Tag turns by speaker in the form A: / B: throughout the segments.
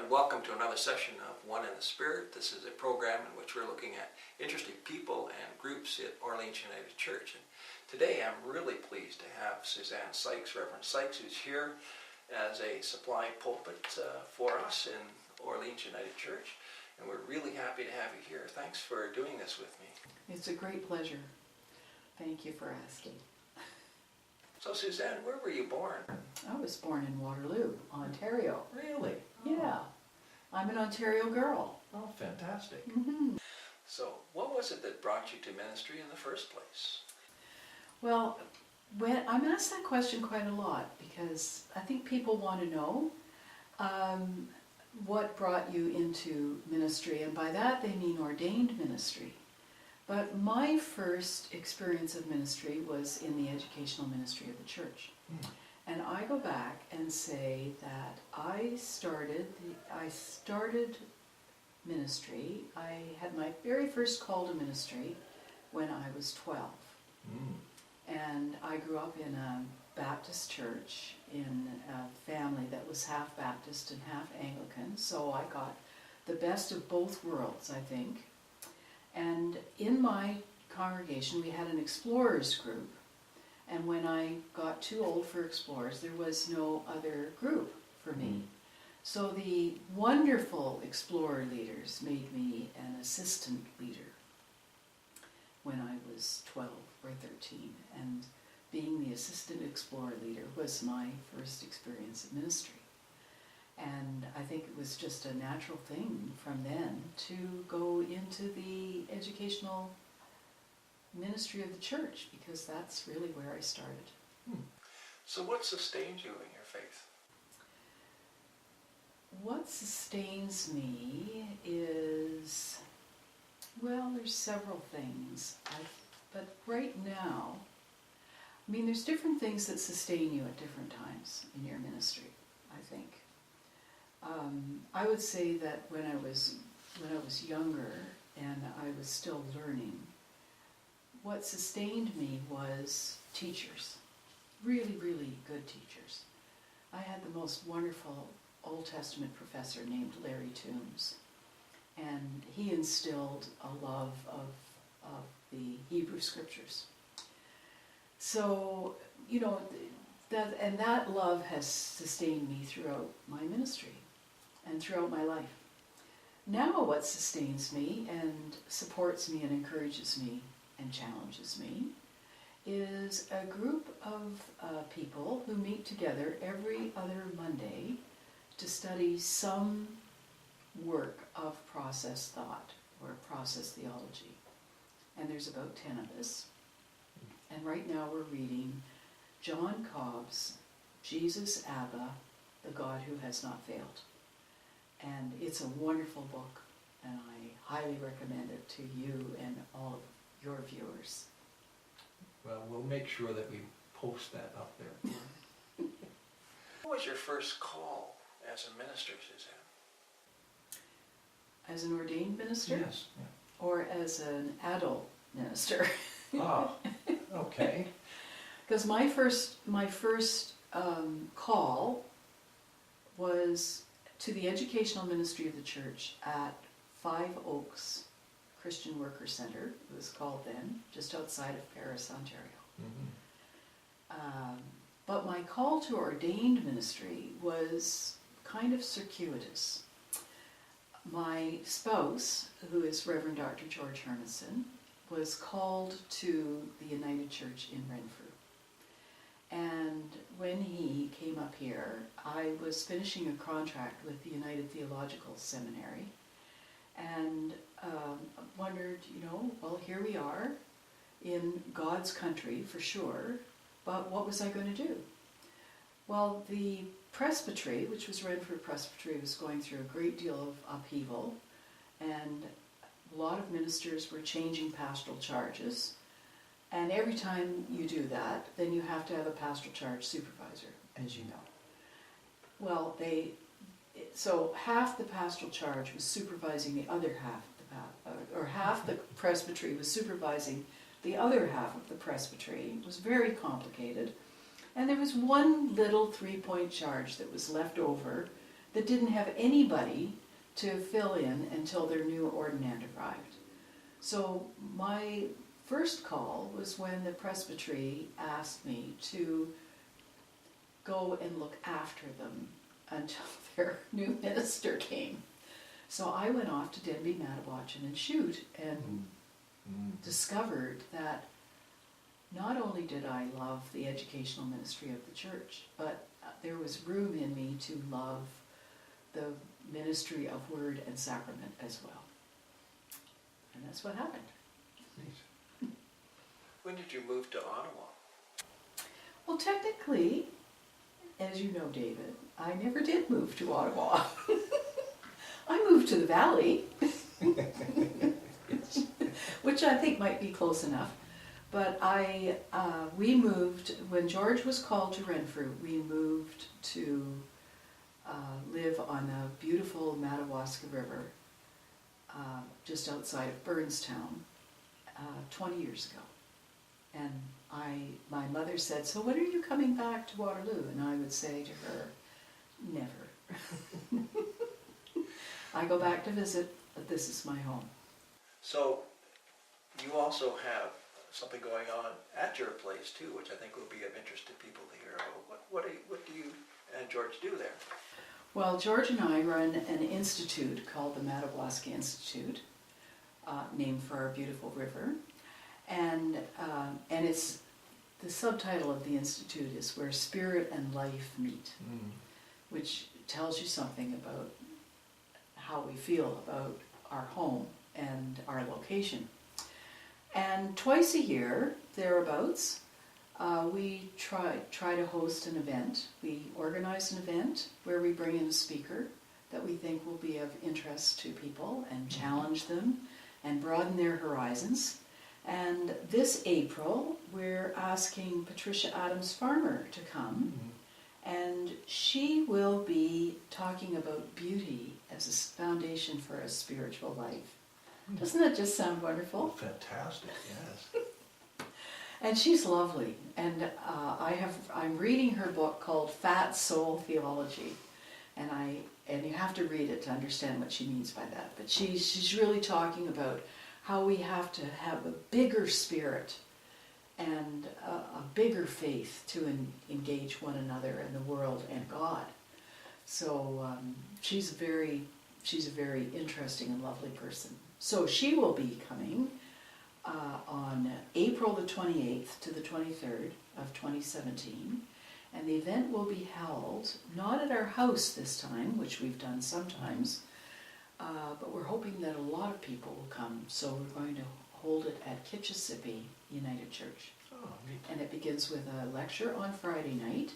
A: and welcome to another session of One in the Spirit. This is a program in which we're looking at interesting people and groups at Orleans United Church. And today I'm really pleased to have Suzanne Sykes, Reverend Sykes, who's here as a supply pulpit for us in Orleans United Church. And we're really happy to have you here. Thanks for doing this with me.
B: It's a great pleasure. Thank you for asking.
A: So Suzanne, where were you born?
B: I was born in Waterloo, Ontario.
A: Really?
B: Yeah. I'm an Ontario girl.
A: Oh, fantastic.
B: Mm-hmm.
A: So what was it that brought you to ministry in the first place?
B: Well, I'm asked that question quite a lot because I think people want to know what brought you into ministry, and by that they mean ordained ministry. But my first experience of ministry was in the educational ministry of the church. And I go back and say that I started ministry. I had my very first call to ministry when I was 12. And I grew up in a Baptist church in a family that was half Baptist and half Anglican, so I got the best of both worlds, I think. And in my congregation we had an explorers group, and when I got too old for explorers there was no other group for me. So the wonderful explorer leaders made me an assistant leader when I was 12 or 13, and being the assistant explorer leader was my first experience of ministry. And I think it was just a natural thing from then to go into the educational ministry of the church, because that's really where I started.
A: So what sustained you in your faith?
B: What sustains me is, well, there's several things. But right now, I mean, there's different things that sustain you at different times in your ministry, I think. I would say that when I was younger and I was still learning, what sustained me was teachers, really, really good teachers. I had the most wonderful Old Testament professor named Larry Toombs, and he instilled a love of the Hebrew Scriptures. So, you know, that love has sustained me throughout my ministry and throughout my life. Now what sustains me and supports me and encourages me and challenges me is a group of people who meet together every other Monday to study some work of process thought or process theology. And there's about 10 of us. And right now we're reading John Cobb's Jesus Abba, the God Who Has Not Failed. And it's a wonderful book, and I highly recommend it to you and all of your viewers.
A: Well, we'll make sure that we post that up there. What was your first call as a minister, Suzanne?
B: As an ordained minister?
A: Yes. Yeah.
B: Or as an adult minister?
A: Okay.
B: Because my first call was to the educational ministry of the church at 5 Oaks Christian Worker Center, it was called then, just outside of Paris, Ontario. But my call to ordained ministry was kind of circuitous. My spouse, who is Reverend Dr. George Hermanson, was called to the United Church in Renfrew. And when he came up here, I was finishing a contract with the United Theological Seminary and wondered, well, here we are in God's country for sure, but what was I going to do? Well, the presbytery, which was Renfrew Presbytery, was going through a great deal of upheaval, and a lot of ministers were changing pastoral charges. And every time you do that, then you have to have a pastoral charge supervisor, as you know. Well, so half the pastoral charge was supervising the other half or half the presbytery was supervising the other half of the presbytery. It was very complicated. And there was one little 3-point charge that was left over that didn't have anybody to fill in until their new ordinand arrived. So my first call was when the presbytery asked me to go and look after them until their new minister came. So I went off to Denby, Mattawatchin and Shute and discovered that not only did I love the educational ministry of the church, but there was room in me to love the ministry of word and sacrament as well. And that's what happened.
A: Neat. When did you move to Ottawa?
B: Well, technically, as you know, David, I never did move to Ottawa. I moved to the Valley, which I think might be close enough. But we moved, when George was called to Renfrew, we moved to live on the beautiful Madawaska River, just outside of Burnstown, 20 years ago. And my mother said, "So when are you coming back to Waterloo?" And I would say to her, "Never." I go back to visit, but this is my home.
A: So you also have something going on at your place too, which I think will be of interest to people to hear about. What do you and George do there?
B: Well, George and I run an institute called the Madawaska Institute, named for our beautiful river, and it's the subtitle of the institute is "Where Spirit and Life Meet," which tells you something about how we feel about our home and our location. And twice a year, thereabouts, we try to host an event. We organize an event where we bring in a speaker that we think will be of interest to people and challenge them and broaden their horizons. And this April, we're asking Patricia Adams-Farmer to come, and she will be talking about beauty as a foundation for a spiritual life. Doesn't that just sound wonderful?
C: Fantastic, yes.
B: And she's lovely. And I'm reading her book called Fat Soul Theology. And you have to read it to understand what she means by that. But she's really talking about how we have to have a bigger spirit and a bigger faith to engage one another and the world and God. So she's a very interesting and lovely person. So she will be coming on April the 28th to the 23rd of 2017. And the event will be held not at our house this time, which we've done sometimes, but we're hoping that a lot of people will come. So we're going to hold it at Kitchissippi United Church.
C: Oh, neat.
B: And it begins with a lecture on Friday night,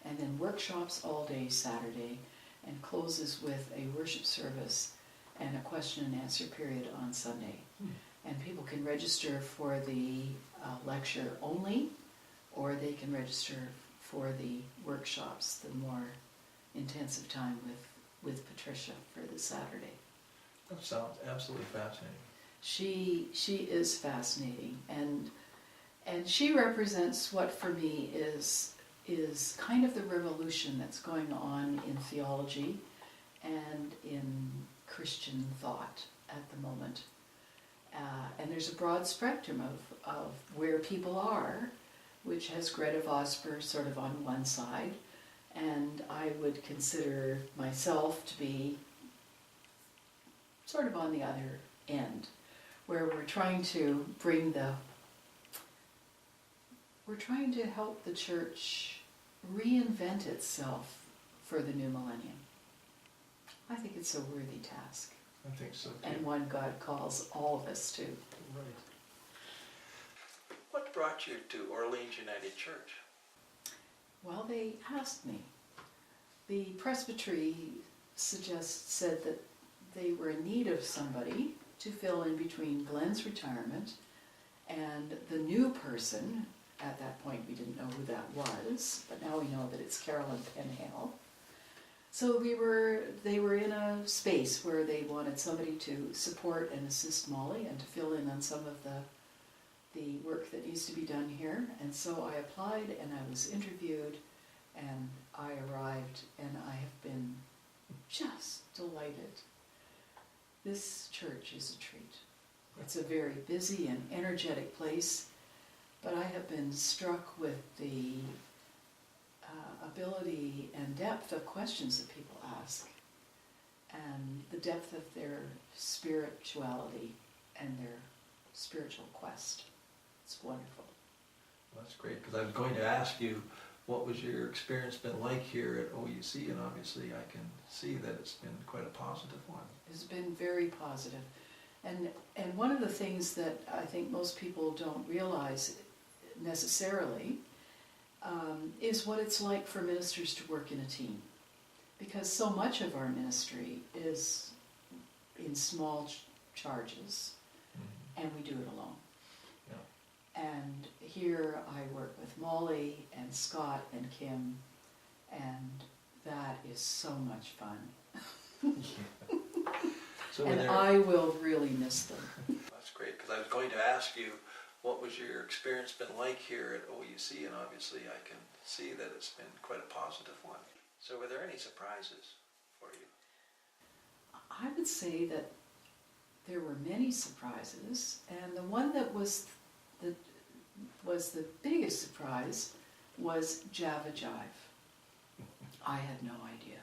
B: and then workshops all day Saturday, and closes with a worship service and a question and answer period on Sunday. And people can register for the lecture only, or they can register for the workshops, the more intensive time with Patricia for the Saturday.
C: That sounds absolutely fascinating.
B: She is fascinating, and she represents what for me is kind of the revolution that's going on in theology and in Christian thought at the moment. And there's a broad spectrum of where people are, which has Greta Vosper sort of on one side, and I would consider myself to be sort of on the other end, where we're trying to help the church reinvent itself for the new millennium. I think it's a worthy task.
C: I think so too.
B: And one God calls all of us to.
C: Right.
A: What brought you to Orleans United Church?
B: Well, they asked me. The presbytery said that they were in need of somebody to fill in between Glenn's retirement and the new person. At that point, we didn't know who that was, but now we know that it's Carolyn Penhale. So they were in a space where they wanted somebody to support and assist Molly and to fill in on some of the work that needs to be done here. And so I applied and I was interviewed and I arrived, and I have been just delighted. This church is a treat. It's a very busy and energetic place, but I have been struck with the ability and depth of questions that people ask, and the depth of their spirituality and their spiritual quest. It's wonderful.
C: Well, that's great, because I was going to ask you, what was your experience been like here at OUC? And obviously I can see that it's been quite a positive one.
B: It's been very positive. And one of the things that I think most people don't realize necessarily is what it's like for ministers to work in a team. Because so much of our ministry is in small charges, and we do it alone.
C: Yeah.
B: And here I work with Molly and Scott and Kim, and that is so much fun.
C: Yeah. So
B: And
C: there,
B: I will really miss them.
A: That's great, because I was going to ask you, what was your experience been like here at OUC? And obviously I can see that it's been quite a positive one. So were there any surprises for you?
B: I would say that there were many surprises, and the one that was the biggest surprise was Java Jive. I had no idea.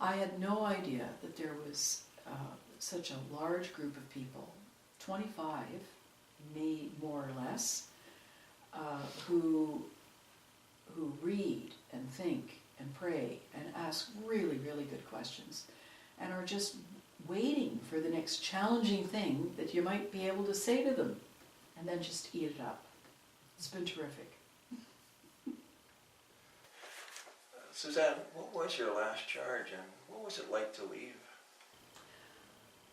B: I had no idea that there was such a large group of people, 25, me more or less, who read and think and pray and ask really, really good questions, and are just waiting for the next challenging thing that you might be able to say to them, and then just eat it up. It's been terrific.
A: Suzanne, what was your last charge, and what was it like to leave?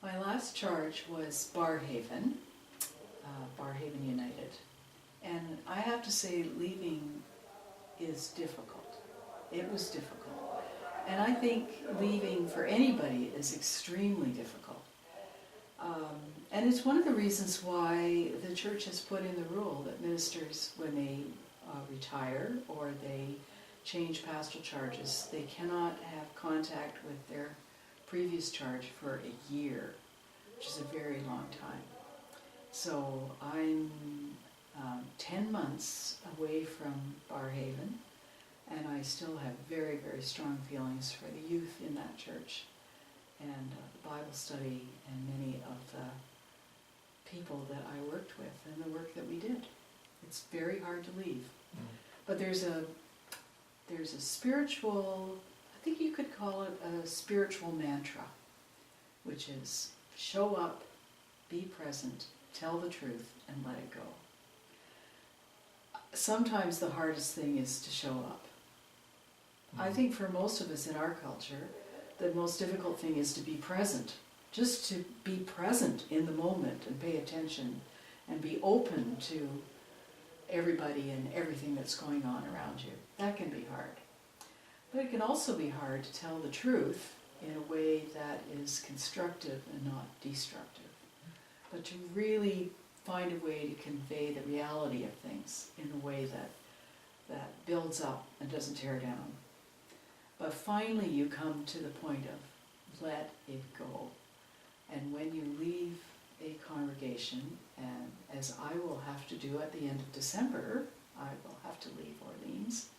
B: My last charge was Barrhaven, Barrhaven United, and I have to say leaving is difficult. It was difficult, and I think leaving for anybody is extremely difficult. And it's one of the reasons why the church has put in the rule that ministers, when they retire or they change pastoral charges, they cannot have contact with their previous charge for a year, which is a very long time. So I'm 10 months away from Barrhaven, and I still have very, very strong feelings for the youth in that church, and the Bible study, and many of the people that I worked with and the work that we did. It's very hard to leave. But there's a spiritual, I think you could call it a spiritual mantra, which is show up, be present, tell the truth, and let it go. Sometimes the hardest thing is to show up. I think for most of us in our culture, the most difficult thing is to be present. Just to be present in the moment and pay attention and be open to everybody and everything that's going on around you. That can be hard. But it can also be hard to tell the truth in a way that is constructive and not destructive. But to really find a way to convey the reality of things in a way that builds up and doesn't tear down. But finally you come to the point of let it go. And when you leave a congregation, and as I will have to do at the end of December, I will have to leave Orleans,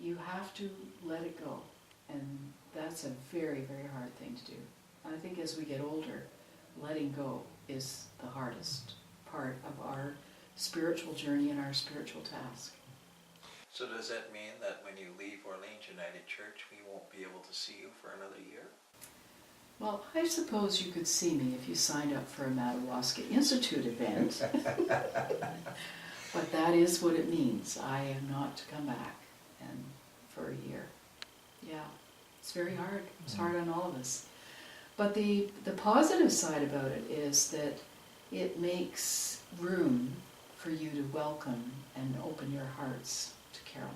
B: you have to let it go. And that's a very, very hard thing to do. I think as we get older, letting go is the hardest part of our spiritual journey and our spiritual task.
A: So does that mean that when you leave Orleans United Church, we won't be able to see you for another year?
B: Well, I suppose you could see me if you signed up for a Madawaska Institute event. But that is what it means. I am not to come back and for a year. Yeah, it's very hard. It's hard on all of us. But the positive side about it is that it makes room for you to welcome and open your hearts to Carolyn.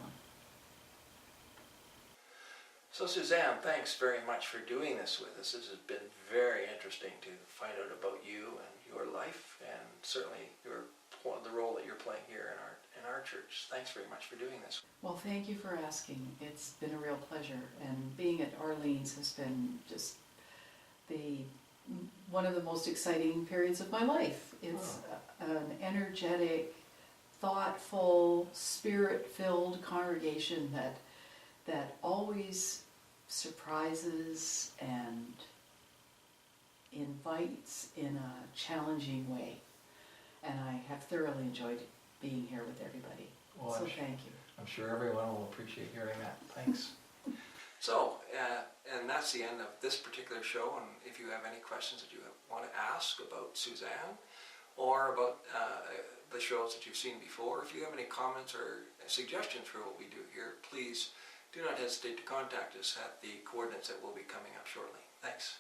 A: So Suzanne, thanks very much for doing this with us. This has been very interesting to find out about you and your life, and certainly your the role that you're playing here in our church. Thanks very much for doing this.
B: Well, thank you for asking. It's been a real pleasure, and being at Orleans has been just one of the most exciting periods of my life. It's an energetic, thoughtful, spirit-filled congregation that always surprises and invites in a challenging way. And I have thoroughly enjoyed being here with everybody.
C: Well,
B: so thank you.
C: I'm sure everyone will appreciate hearing that. Thanks.
A: So, and that's the end of this particular show, and if you have any questions that you want to ask about Suzanne or about the shows that you've seen before, if you have any comments or suggestions for what we do here, please do not hesitate to contact us at the coordinates that will be coming up shortly. Thanks.